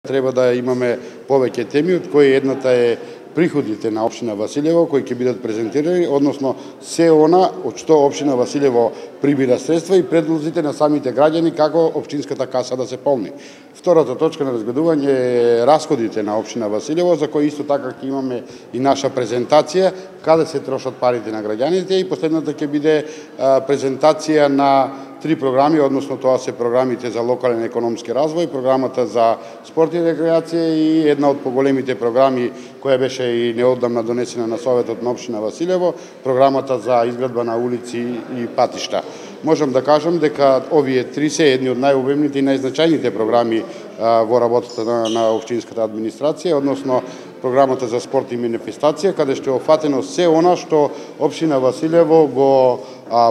Треба да имаме повеќе теми, од кои едната е приходите на општина Василево кои ќе бидат презентирани, односно се она од што општина Василево прибира средства и предлозите на самите граѓани како општинската каса да се полни. Втората точка на разгледување е расходите на општина Василево, за кои исто така ќе имаме и наша презентација каде се трошат парите на граѓаните, и последната ќе биде презентација на 3 програми, односно тоа се програмите за локален економски развој, програмата за спорт и рекреација и една од поголемите програми која беше и неодамна донесена на Советот на општина Василево, програмата за изградба на улици и патишта. Можам да кажам дека овие 3 се едни од најобемните и најзначајните програми во работата на општинската администрација, односно програмата за спорт и манифестација, каде што е офатено се она што општина Василево го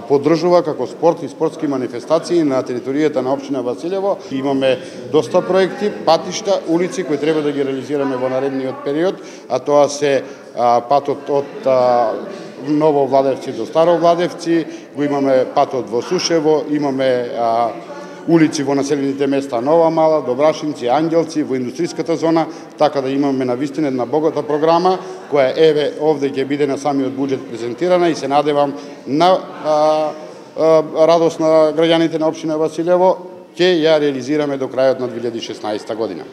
поддржува како спорт и спортски манифестации на територијата на општина Василево. Имаме доста проекти, патишта, улици кои треба да ги реализираме во наредниот период, а тоа се патот од Ново Владевци до Старо Владевци, го имаме патот во Сушево, имаме улици во населените места Нова Мала, Добрашинци, Ангелци, во индустриската зона, така да имаме навистина една богата програма, која еве овде ќе биде на самиот буџет презентирана, и се надевам на радост на граѓаните на општина Василево ќе ја реализираме до крајот на 2016 година.